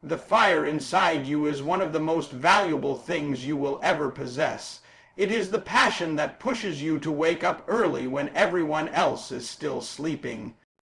The fire inside you is one of the most valuable things you will ever possess. It is the passion that pushes you to wake up early when everyone else is still sleeping.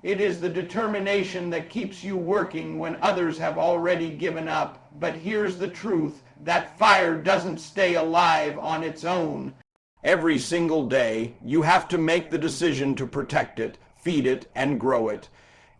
It is the determination that keeps you working when others have already given up. But here's the truth, that fire doesn't stay alive on its own. Every single day, you have to make the decision to protect it, feed it, and grow it.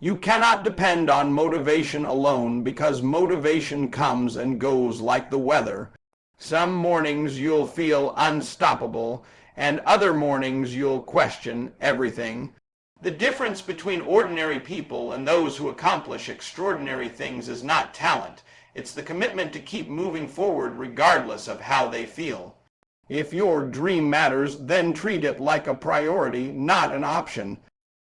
You cannot depend on motivation alone because motivation comes and goes like the weather. Some mornings you'll feel unstoppable, and other mornings you'll question everything. The difference between ordinary people and those who accomplish extraordinary things is not talent. It's the commitment to keep moving forward regardless of how they feel. If your dream matters, then treat it like a priority, not an option.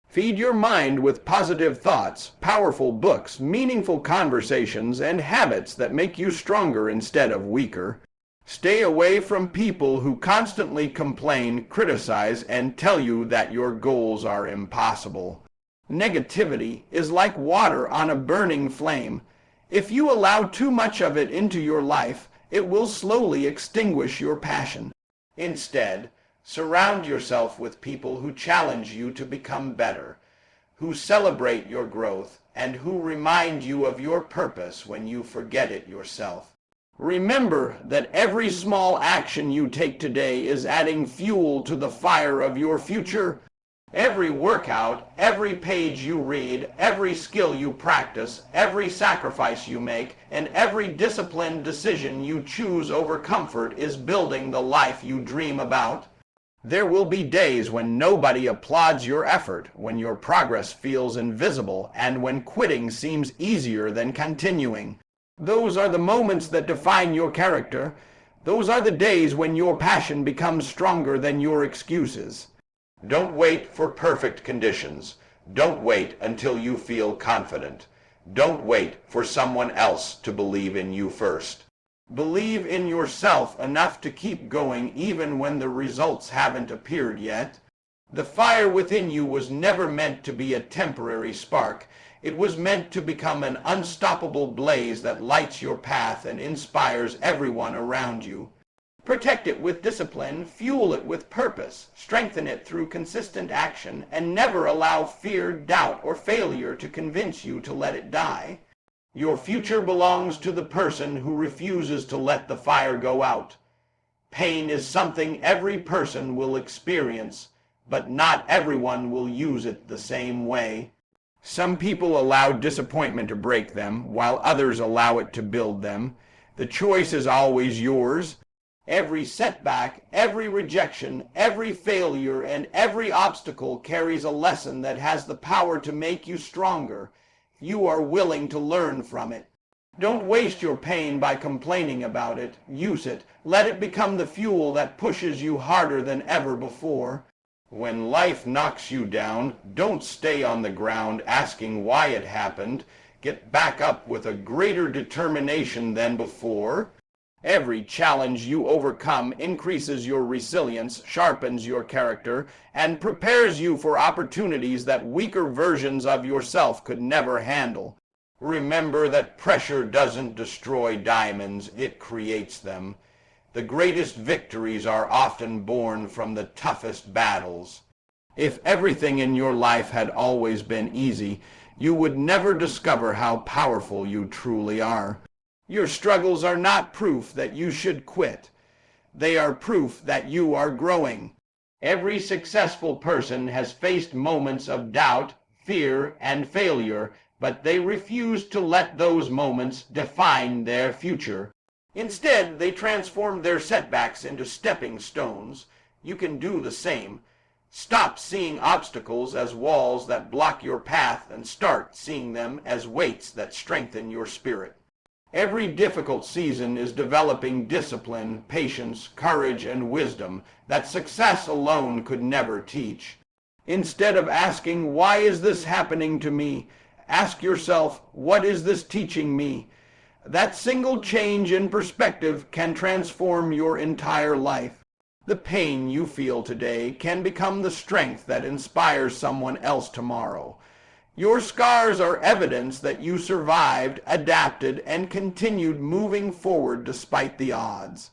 Feed your mind with positive thoughts, powerful books, meaningful conversations, and habits that make you stronger instead of weaker. Stay away from people who constantly complain, criticize, and tell you that your goals are impossible. Negativity is like water on a burning flame. If you allow too much of it into your life, it will slowly extinguish your passion. Instead, surround yourself with people who challenge you to become better, who celebrate your growth, and who remind you of your purpose when you forget it yourself. Remember that every small action you take today is adding fuel to the fire of your future. Every workout, every page you read, every skill you practice, every sacrifice you make, and every disciplined decision you choose over comfort is building the life you dream about. There will be days when nobody applauds your effort, when your progress feels invisible, and when quitting seems easier than continuing. Those are the moments that define your character. Those are the days when your passion becomes stronger than your excuses. Don't wait for perfect conditions. Don't wait until you feel confident. Don't wait for someone else to believe in you first. Believe in yourself enough to keep going even when the results haven't appeared yet. The fire within you was never meant to be a temporary spark. It was meant to become an unstoppable blaze that lights your path and inspires everyone around you. Protect it with discipline, fuel it with purpose, strengthen it through consistent action, and never allow fear, doubt, or failure to convince you to let it die. Your future belongs to the person who refuses to let the fire go out. Pain is something every person will experience, but not everyone will use it the same way. Some people allow disappointment to break them, while others allow it to build them. The choice is always yours. Every setback, every rejection, every failure, and every obstacle carries a lesson that has the power to make you stronger. You are willing to learn from it. Don't waste your pain by complaining about it. Use it. Let it become the fuel that pushes you harder than ever before. When life knocks you down, don't stay on the ground asking why it happened. Get back up with a greater determination than before. Every challenge you overcome increases your resilience, sharpens your character, and prepares you for opportunities that weaker versions of yourself could never handle. Remember that pressure doesn't destroy diamonds, it creates them. The greatest victories are often born from the toughest battles. If everything in your life had always been easy, you would never discover how powerful you truly are. Your struggles are not proof that you should quit. They are proof that you are growing. Every successful person has faced moments of doubt, fear, and failure, but they refuse to let those moments define their future. Instead, they transform their setbacks into stepping stones. You can do the same. Stop seeing obstacles as walls that block your path and start seeing them as weights that strengthen your spirit. Every difficult season is developing discipline, patience, courage, and wisdom that success alone could never teach. Instead of asking, "Why is this happening to me?" ask yourself, "What is this teaching me?" That single change in perspective can transform your entire life. The pain you feel today can become the strength that inspires someone else tomorrow. Your scars are evidence that you survived, adapted, and continued moving forward despite the odds.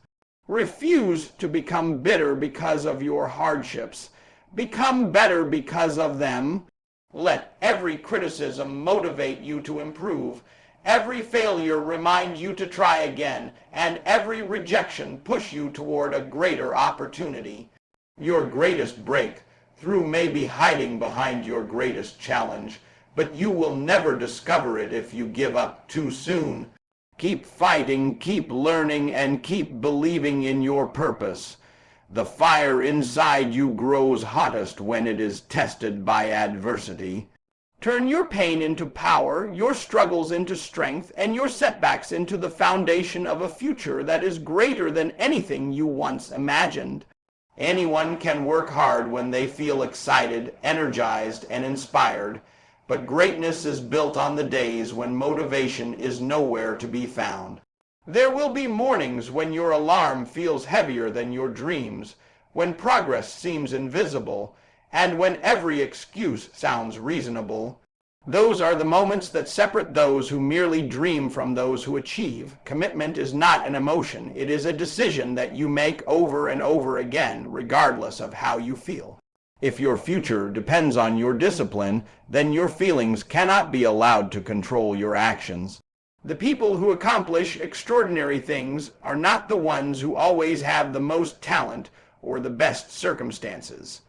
Refuse to become bitter because of your hardships. Become better because of them. Let every criticism motivate you to improve. Every failure remind you to try again, and every rejection push you toward a greater opportunity. Your greatest breakthrough may be hiding behind your greatest challenge, but you will never discover it if you give up too soon. Keep fighting, keep learning, and keep believing in your purpose. The fire inside you grows hottest when it is tested by adversity. Turn your pain into power, your struggles into strength, and your setbacks into the foundation of a future that is greater than anything you once imagined. Anyone can work hard when they feel excited, energized, and inspired, but greatness is built on the days when motivation is nowhere to be found. There will be mornings when your alarm feels heavier than your dreams, when progress seems invisible, and when every excuse sounds reasonable. Those are the moments that separate those who merely dream from those who achieve. Commitment is not an emotion. It is a decision that you make over and over again, regardless of how you feel. If your future depends on your discipline, then your feelings cannot be allowed to control your actions. The people who accomplish extraordinary things are not the ones who always have the most talent or the best circumstances.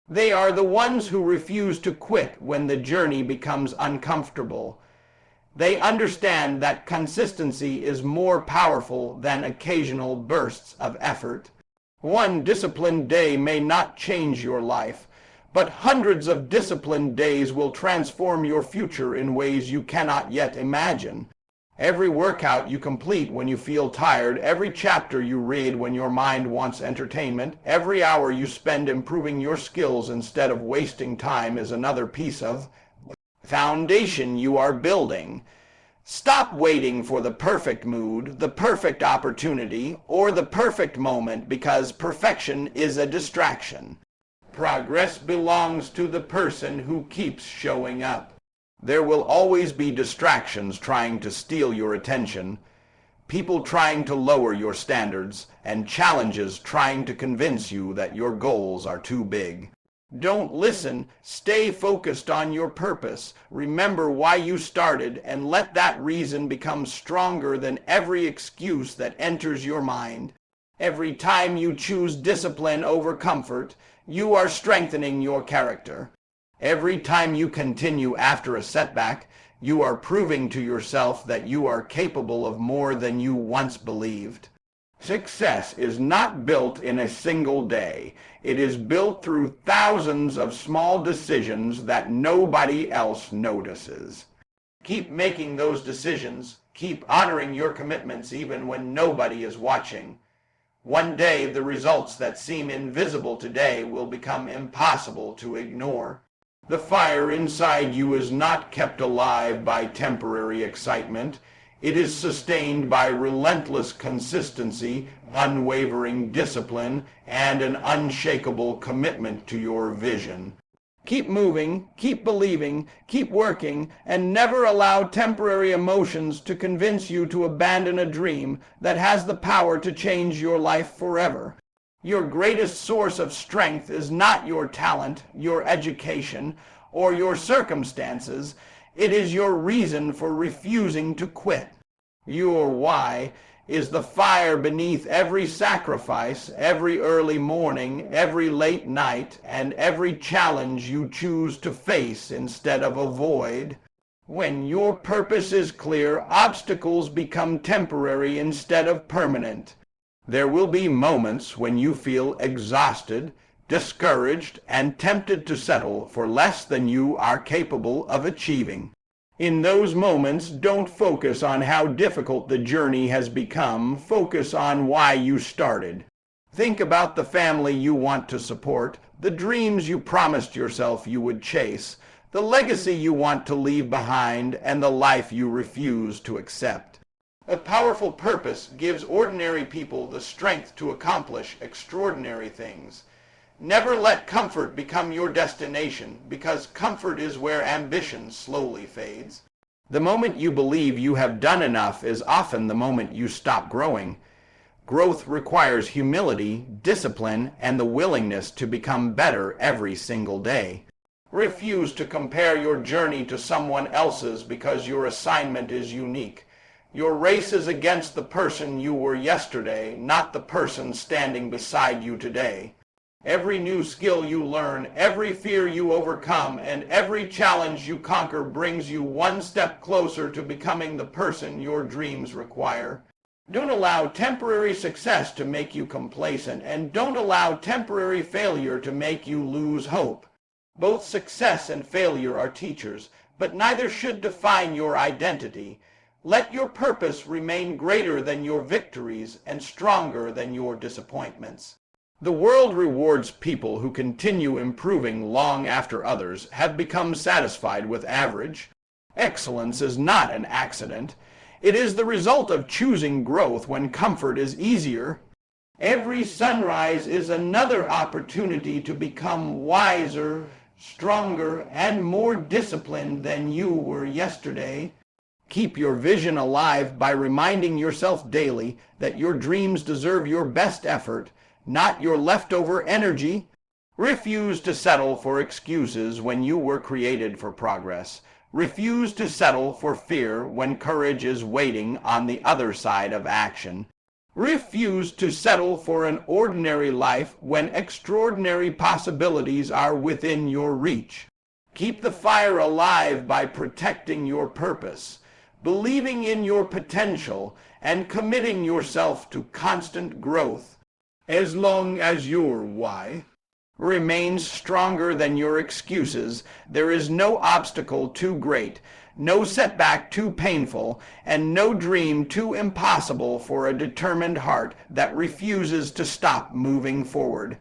They are the ones who refuse to quit when the journey becomes uncomfortable. They understand that consistency is more powerful than occasional bursts of effort. One disciplined day may not change your life, but hundreds of disciplined days will transform your future in ways you cannot yet imagine. Every workout you complete when you feel tired, every chapter you read when your mind wants entertainment, every hour you spend improving your skills instead of wasting time is another piece of foundation you are building. Stop waiting for the perfect mood, the perfect opportunity, or the perfect moment, because perfection is a distraction. Progress belongs to the person who keeps showing up. There will always be distractions trying to steal your attention, people trying to lower your standards, and challenges trying to convince you that your goals are too big. Don't listen. Stay focused on your purpose. Remember why you started, and let that reason become stronger than every excuse that enters your mind. Every time you choose discipline over comfort, you are strengthening your character. Every time you continue after a setback, you are proving to yourself that you are capable of more than you once believed. Success is not built in a single day. It is built through thousands of small decisions that nobody else notices. Keep making those decisions. Keep honoring your commitments even when nobody is watching. One day, the results that seem invisible today will become impossible to ignore. The fire inside you is not kept alive by temporary excitement. It is sustained by relentless consistency, unwavering discipline, and an unshakable commitment to your vision. Keep moving, keep believing, keep working, and never allow temporary emotions to convince you to abandon a dream that has the power to change your life forever. Your greatest source of strength is not your talent, your education, or your circumstances. It is your reason for refusing to quit. Your why is the fire beneath every sacrifice, every early morning, every late night, and every challenge you choose to face instead of avoid. When your purpose is clear, obstacles become temporary instead of permanent. There will be moments when you feel exhausted, discouraged, and tempted to settle for less than you are capable of achieving. In those moments, don't focus on how difficult the journey has become. Focus on why you started. Think about the family you want to support, the dreams you promised yourself you would chase, the legacy you want to leave behind, and the life you refuse to accept. A powerful purpose gives ordinary people the strength to accomplish extraordinary things. Never let comfort become your destination, because comfort is where ambition slowly fades. The moment you believe you have done enough is often the moment you stop growing. Growth requires humility, discipline, and the willingness to become better every single day. Refuse to compare your journey to someone else's because your assignment is unique. Your race is against the person you were yesterday, not the person standing beside you today. Every new skill you learn, every fear you overcome, and every challenge you conquer brings you one step closer to becoming the person your dreams require. Don't allow temporary success to make you complacent, and don't allow temporary failure to make you lose hope. Both success and failure are teachers, but neither should define your identity. Let your purpose remain greater than your victories and stronger than your disappointments. The world rewards people who continue improving long after others have become satisfied with average. Excellence is not an accident. It is the result of choosing growth when comfort is easier. Every sunrise is another opportunity to become wiser, stronger, and more disciplined than you were yesterday. Keep your vision alive by reminding yourself daily that your dreams deserve your best effort, not your leftover energy. Refuse to settle for excuses when you were created for progress. Refuse to settle for fear when courage is waiting on the other side of action. Refuse to settle for an ordinary life when extraordinary possibilities are within your reach. Keep the fire alive by protecting your purpose, believing in your potential, and committing yourself to constant growth. As long as your why remains stronger than your excuses, there is no obstacle too great, no setback too painful, and no dream too impossible for a determined heart that refuses to stop moving forward.